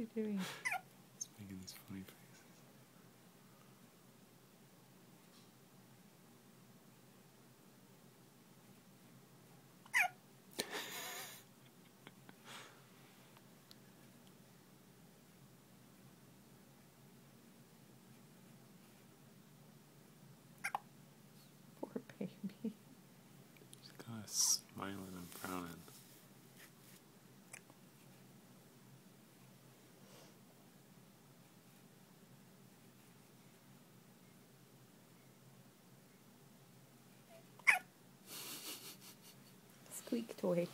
he doing? It's making these funny faces. Poor baby. She's kind of smiling and frowning. Squeak toy.